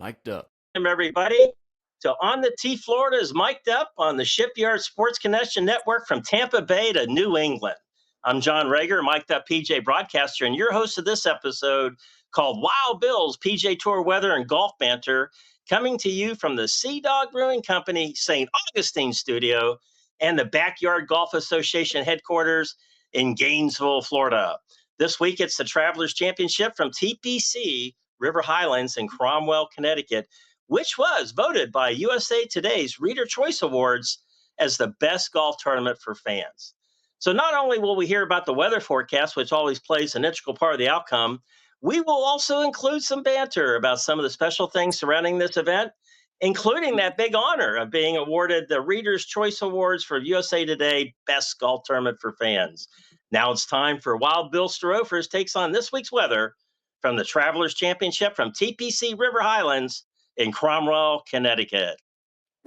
Mic'd up. Welcome, everybody. So On the Tee Florida is mic'd up on the Shipyard Sports Connection Network from Tampa Bay to New England. I'm John Rager, mic'd up PJ broadcaster, and your host of this episode called Wild Bill's PGA Tour Weather and Golf Banter, coming to you from the Sea Dog Brewing Company St. Augustine studio and the Backyard Golf Association headquarters in Gainesville, Florida. This week, it's the Travelers Championship from TPC River Highlands in CROMWELL, Connecticut, which was voted by USA Today's Reader Choice Awards as the best golf tournament for fans. So not only will we hear about the weather forecast, which always plays an integral part of the outcome, we will also include some banter about some of the special things surrounding this event, including that big honor of being awarded the Reader's Choice Awards for USA Today Best Golf Tournament for Fans. Now it's time for Wild Bill Storoe for his takes on this week's weather from the Travelers Championship from TPC River Highlands in CROMWELL, Connecticut.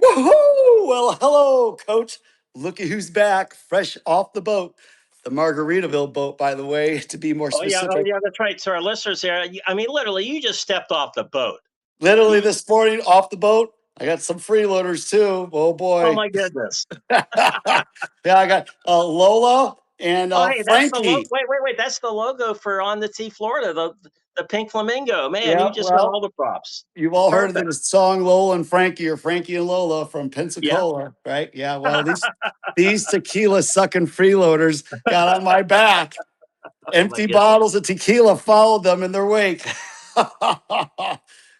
Woohoo! Well, hello, Coach. Looky who's back, fresh off the boat. The Margaritaville boat, by the way, to be more specific. Oh, yeah, that's right. So our listeners here, I mean, literally, you just stepped off the boat. Literally this morning, off the boat. I got some freeloaders, too. Oh, boy. Oh, my goodness. Yeah, I got Lola and Hey, Frankie. Wait. That's the logo for On the Tee Florida, the pink flamingo. Man, Yeah, you just got all the props. You've all heard of the song Lola and Frankie, or Frankie and Lola from Pensacola, Yeah. right? Yeah, well, these tequila sucking freeloaders got on my back. Empty bottles of tequila followed them in their wake.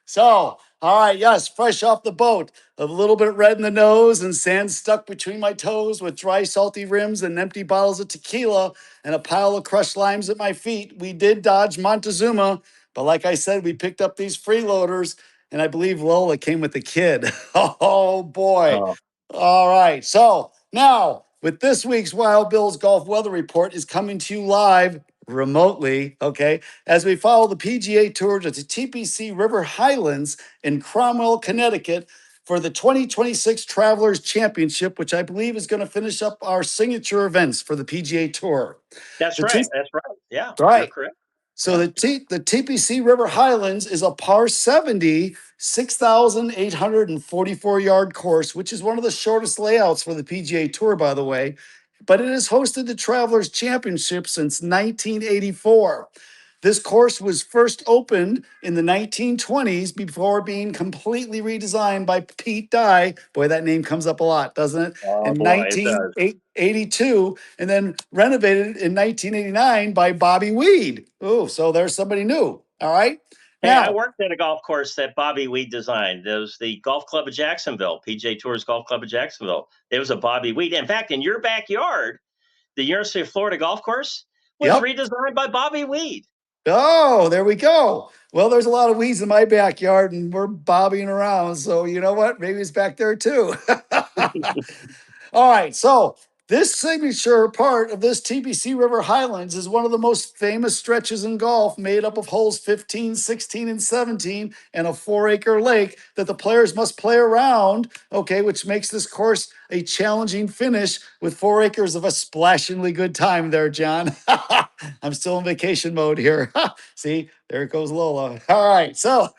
So, all right, yes, fresh off the boat, a little bit red in the nose and sand stuck between my toes with dry, salty rims and empty bottles of tequila and a pile of crushed limes at my feet. We did dodge Montezuma, but like I said, we picked up these freeloaders, and I believe Lola came with the kid. Oh, boy. Oh. All right, so now with this week's Wild Bill's Golf Weather Report is coming to you live remotely, okay, as we follow the PGA Tour to the TPC River Highlands in CROMWELL, Connecticut for the 2026 Travelers Championship, which I believe is going to finish up our signature events for the PGA Tour. That's right. Yeah, right. You're correct. So the TPC River Highlands is a par 70, 6,844 yard course, which is one of the shortest layouts for the PGA Tour, by the way. But it has hosted the Travelers Championship since 1984. This course was first opened in the 1920s before being completely redesigned by Pete Dye. Boy, that name comes up a lot, doesn't it? Oh, in boy, 1982, and then renovated in 1989 by Bobby Weed. Oh, so there's somebody new. All right. Hey, I worked at a golf course that Bobby Weed designed. It was the Golf Club of Jacksonville, PGA Tour's Golf Club of Jacksonville. It was a Bobby Weed. In fact, in your backyard, the University of Florida golf course was redesigned by Bobby Weed. Oh, there we go. Well, there's a lot of weeds in my backyard, and we're bobbing around. So you know what? Maybe it's back there too. All right. So this signature part of this TPC River Highlands is one of the most famous stretches in golf, made up of holes 15, 16, and 17, and a 4-acre lake that the players must play around, okay, which makes this course a challenging finish with 4 acres of a splashingly good time there, John. I'm still in vacation mode here. See, there goes Lola. All right, so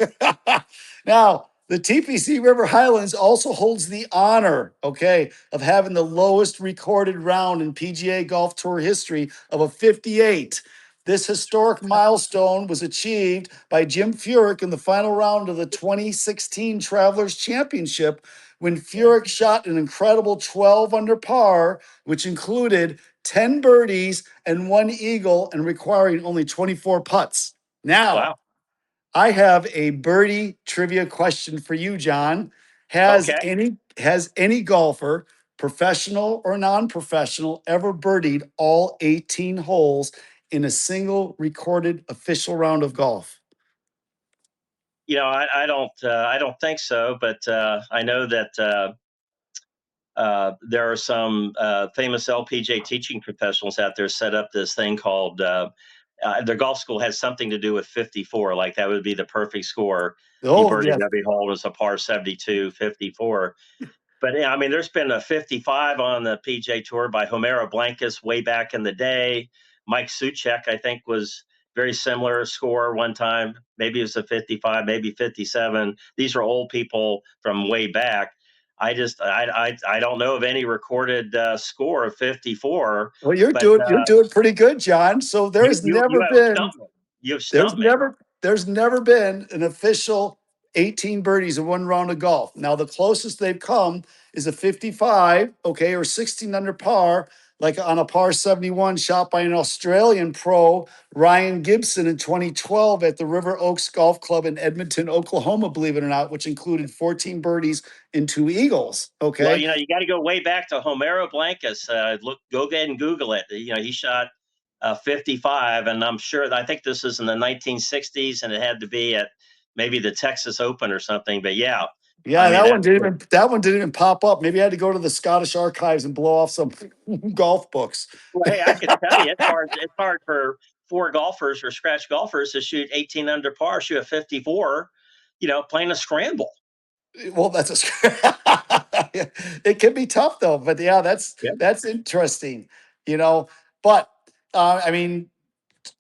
now the TPC River Highlands also holds the honor, okay, of having the lowest recorded round in PGA Golf Tour history of a 58. This historic milestone was achieved by Jim Furyk in the final round of the 2016 Travelers Championship when Furyk shot an incredible 12 under par, which included 10 birdies and 1 eagle and requiring only 24 putts. Now, I have a birdie trivia question for you, John. Has any golfer, professional or non-professional, ever birdied all 18 holes in a single recorded official round of golf? You know, I don't think so, but I know that there are some famous LPGA teaching professionals out there set up this thing called their golf school has something to do with 54. Like that would be the perfect score. Oh, he birdied every hole as a par 72, 54. But yeah, I mean, there's been a 55 on the PGA Tour by Homero Blancas way back in the day. Mike Suchek, I think, was very similar score one time. Maybe it's a 55, maybe 57. These are old people from way back. I don't know of any recorded score of 54. Well, But you're doing pretty good, John. So you have stumped me. You have there's stumped me. never there's never been an official 18 birdies in one round of golf. Now the closest they've come is a 55, okay, or 16 under par, like on a par 71 shot by an Australian pro, Ryan Gibson, in 2012 at the River Oaks Golf Club in Edmonton, Oklahoma, believe it or not, which included 14 birdies and 2 eagles. Well, Okay. you got to go way back to Homero Blancas. Go ahead and Google it. He shot 55, and I think this is in the 1960s, and it had to be at maybe the Texas Open or something. But yeah, I Yeah, mean that one didn't even pop up. Maybe I had to go to the Scottish archives and blow off some golf books. well, hey, I could tell you it's hard for four golfers or scratch golfers to shoot 18 under par, shoot a 54, playing a scramble. Well, it can be tough though, but yeah, Yeah. that's interesting, you know. But I mean,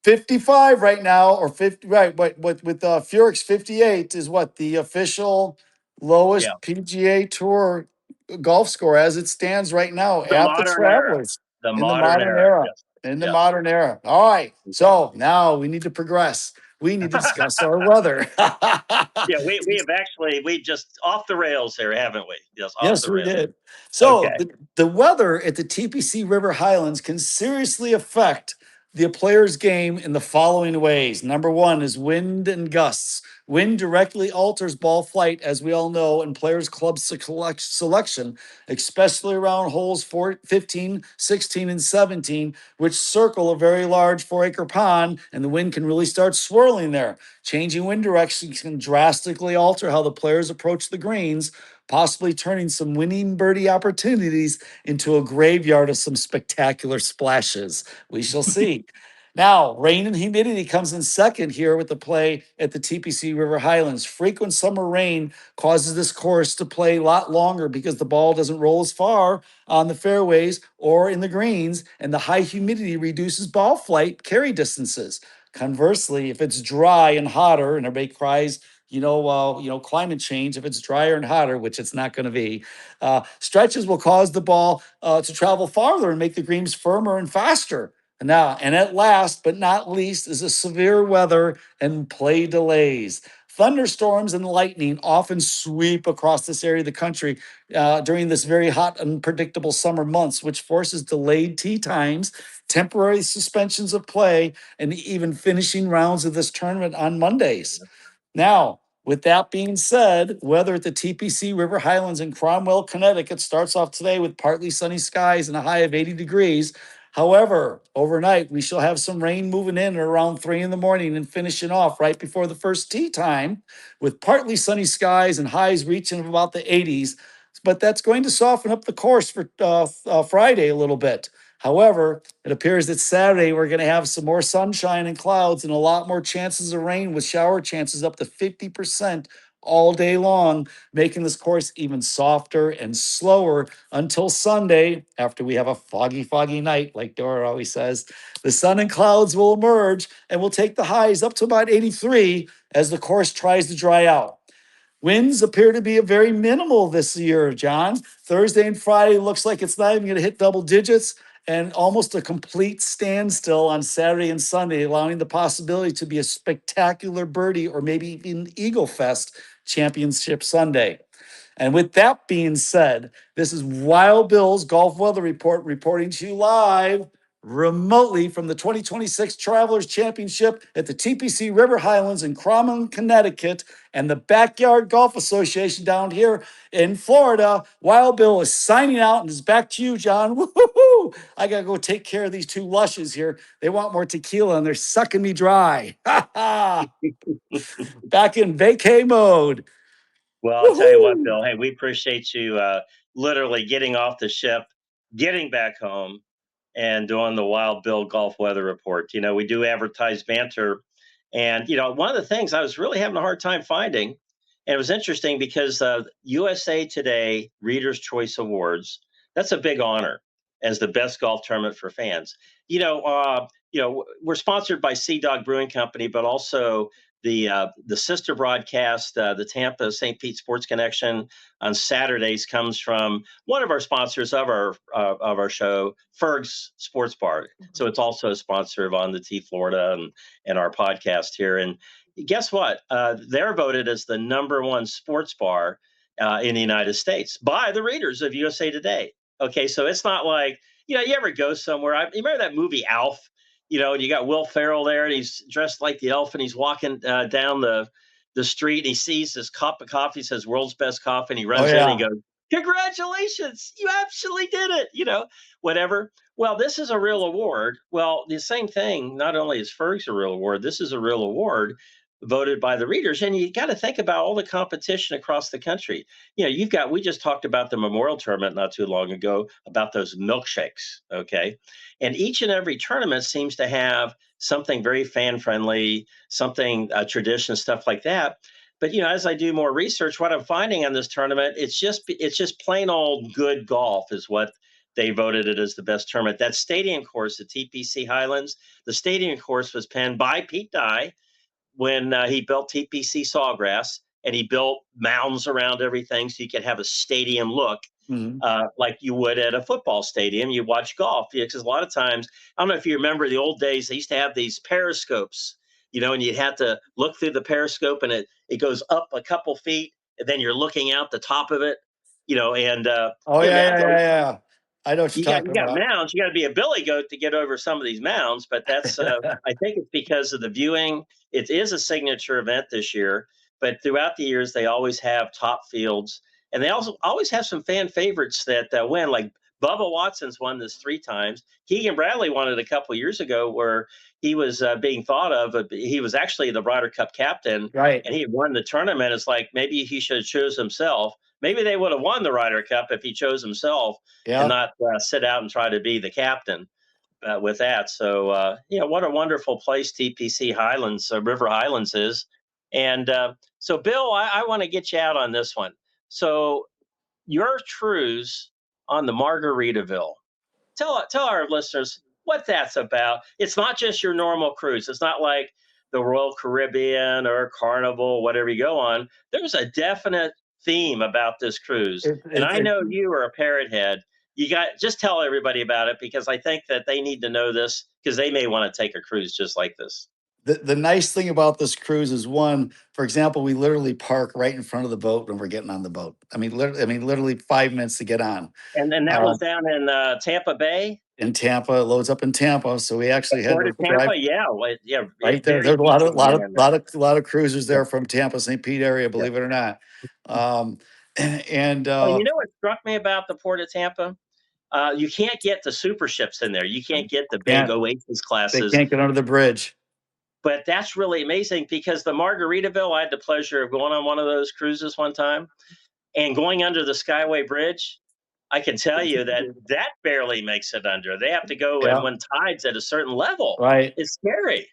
55 right now, or 50, right? But with Furyks 58 is what the official Yeah. lowest PGA Tour golf score as it stands right now The at the modern era. Travelers The in the modern modern era. era. Yes. In the Yeah. modern era. All right. So now we need to progress. We need to discuss our weather. Yeah, we just off the rails here, haven't we? Yes, off Yes, the we rails. did. So Okay. the weather at the TPC River Highlands can seriously affect the player's game in the following ways. Number one is wind and gusts. Wind directly alters ball flight, as we all know, and players' club selection, especially around holes 15, 16, and 17, which circle a very large 4-acre pond, and the wind can really start swirling there. Changing wind direction can drastically alter how the players approach the greens, possibly turning some winning birdie opportunities into a graveyard of some spectacular splashes. We shall see. Now, rain and humidity comes in second here with the play at the TPC River Highlands. Frequent summer rain causes this course to play a lot longer because the ball doesn't roll as far on the fairways or in the greens, and the high humidity reduces ball flight carry distances. Conversely, if it's dry and hotter, and everybody cries, climate change, if it's drier and hotter, which it's not going to be, stretches will cause the ball to travel farther and make the greens firmer and faster. Now, and at last but not least, is the severe weather and play delays. Thunderstorms and lightning often sweep across this area of the country during this very hot, unpredictable summer months, which forces delayed tee times, temporary suspensions of play, and even finishing rounds of this tournament on Mondays. Now, with that being said, weather at the TPC River Highlands in Cromwell, Connecticut starts off today with partly sunny skies and a high of 80 degrees. However, overnight we shall have some rain moving in at around 3 in the morning and finishing off right before the first tee time with partly sunny skies and highs reaching about the 80s. But that's going to soften up the course for Friday a little bit. However, it appears that Saturday we're going to have some more sunshine and clouds and a lot more chances of rain with shower chances up to 50% all day long, making this course even softer and slower until Sunday after we have a foggy night, like Dora always says. The sun and clouds will emerge and will take the highs up to about 83 as the course tries to dry out. Winds appear to be a very minimal this year, John. Thursday and Friday looks like it's not even going to hit double digits, and almost a complete standstill on Saturday and Sunday, allowing the possibility to be a spectacular birdie or maybe even Eagle Fest Championship Sunday. And with that being said, this is Wild Bill's Golf Weather Report reporting to you live remotely from the 2026 Travelers Championship at the TPC River Highlands in Cromwell, Connecticut, and the Backyard Golf Association down here in Florida. Wild Bill is signing out and is back to you, John. Woo-hoo-hoo! I got to go take care of these two lushes here. They want more tequila and they're sucking me dry. Back in vacay mode. Well, I'll tell you what, Woohoo! Bill. Hey, we appreciate you literally getting off the ship, getting back home, and doing the Wild Bill Golf Weather Report. We do advertise banter. And, one of the things I was really having a hard time finding, and it was interesting because USA Today Reader's Choice Awards, that's a big honor as the best golf tournament for fans. we're sponsored by Sea Dog Brewing Company, but also the sister broadcast, the Tampa St. Pete Sports Connection on Saturdays comes from one of our sponsors of our show, Ferg's Sports Bar. So it's also a sponsor of On the Tee Florida and our podcast here. And guess what? They're voted as the #1 sports bar in the United States by the readers of USA Today. Okay, so it's not like, you ever go somewhere. You remember that movie Alf? And you got Will Ferrell there, and he's dressed like the elf, and he's walking down the street, and he sees this cup of coffee, says "World's Best Coffee," and he runs in and he goes, "Congratulations, you actually did it!" Whatever. Well, this is a real award. Well, the same thing. Not only is Ferg's a real award, this is a real award voted by the readers, and you got to think about all the competition across the country. We just talked about the Memorial Tournament not too long ago about those milkshakes. Okay. And each and every tournament seems to have something very fan friendly, something tradition, stuff like that. But as I do more research, what I'm finding on this tournament, it's just plain old good golf is what they voted it as the best tournament. That stadium course, the TPC Highlands, the stadium course was penned by Pete Dye when he built TPC Sawgrass, and he built mounds around everything so you could have a stadium look. Like you would at a football stadium. You watch golf, because a lot of times, I don't know if you remember the old days, they used to have these periscopes, and you'd have to look through the periscope, and it goes up a couple feet, and then you're looking out the top of it, and yeah. I know what you're talking you got about. mounds. You got to be a billy goat to get over some of these mounds, but that's I think it's because of the viewing. It is a signature event this year, but throughout the years they always have top fields, and they also always have some fan favorites that win. Like Bubba Watson's won this 3 times. Keegan Bradley won it a couple of years ago, where he was being thought of. He was actually the Ryder Cup captain, Right. and he had won the tournament. It's like maybe he should have chose himself. Maybe they would have won the Ryder Cup if he chose himself and not sit out and try to be the captain with that. So, what a wonderful place TPC Highlands, River Highlands is. And so, Bill, I want to get you out on this one. So, your cruise on the Margaritaville. Tell our listeners what that's about. It's not just your normal cruise. It's not like the Royal Caribbean or Carnival, whatever you go on. There's a definite theme about this cruise. And I know you are a parrot head. Just tell everybody about it, because I think that they need to know this, because they may want to take a cruise just like this. The nice thing about this cruise is, one, for example, we literally park right in front of the boat when we're getting on the boat. I mean, literally 5 minutes to get on. And then that was down in Tampa Bay. In Tampa, it loads up in Tampa, so we actually had to Tampa, drive. yeah, Right there. There's a lot of cruisers there from Tampa, St. Pete area, believe it or not. You know what struck me about the Port of Tampa? You can't get the super ships in there. You can't get the big Oasis classes. They can't get under the bridge. But that's really amazing, because the Margaritaville, I had the pleasure of going on one of those cruises one time, and going under the Skyway Bridge. I can tell you that barely makes it under. They have to go when tide's at a certain level. Right. It's scary.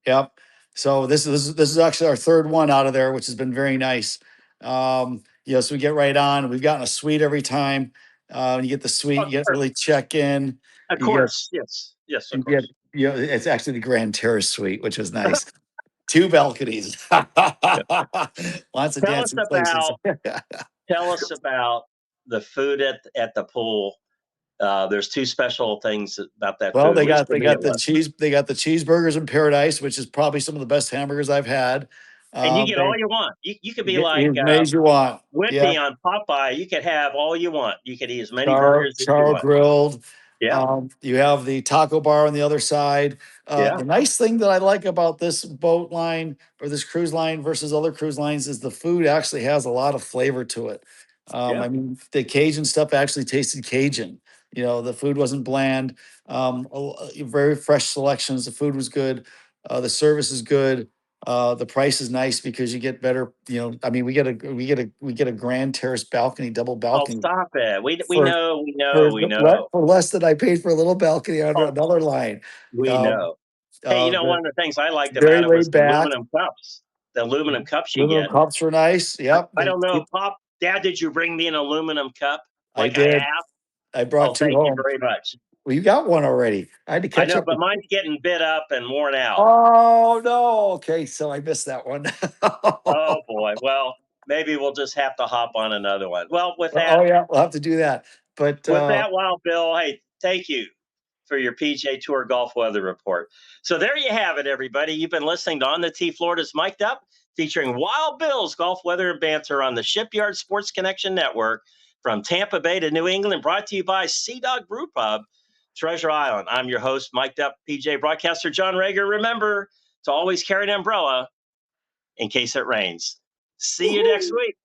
Yep. So this is actually our 3rd one out of there, which has been very nice. So we get right on. We've gotten a suite every time. You get the suite, you get early check-in. Of course. Yes, of course. It's actually the Grand Terrace suite, which is nice. 2 balconies. Lots of dancing places. Tell us about the food at the pool. There's 2 special things about that. Well, food. they got the cheeseburgers in Paradise, which is probably some of the best hamburgers I've had. And you get all you want. You could be like as you want. Wimpy on Popeye. You could have all you want. You could eat as many burgers as you want. Grilled. Yeah. You have the taco bar on the other side. The nice thing that I like about this boat line, or this cruise line, versus other cruise lines, is the food actually has a lot of flavor to it. I mean, the Cajun stuff actually tasted Cajun. The food wasn't bland. Very fresh selections. The food was good. The service is good. The price is nice because you get better. I mean, we get a Grand Terrace balcony, double balcony. Oh, stop it! We know for less than I paid for a little balcony under another line. We know. Hey, one of the things I liked about it was the aluminum cups. The aluminum cups you get. Cups were nice. Yep. I don't know, Dad, did you bring me an aluminum cup? I did. I brought 2 home. Thank you very much. Well, you got one already. I had to I catch know, up. but mine's getting bit up and worn out. Oh no. Okay, so I missed that one. Oh boy. Well, maybe we'll just have to hop on another one. Well, Oh yeah, we'll have to do that. But with that, Wild Bill, hey, thank you for your PGA Tour Golf Weather Report. So there you have it, everybody. You've been listening to On the Tee Florida's Mic'd Up, featuring Wild Bill's Golf Weather and Banter on the Shipyard Sports Connection Network from Tampa Bay to New England, brought to you by Sea Dog Brew Pub, Treasure Island. I'm your host, Mic'd Up PGA broadcaster John Rager. Remember to always carry an umbrella in case it rains. See you next woohoo. week.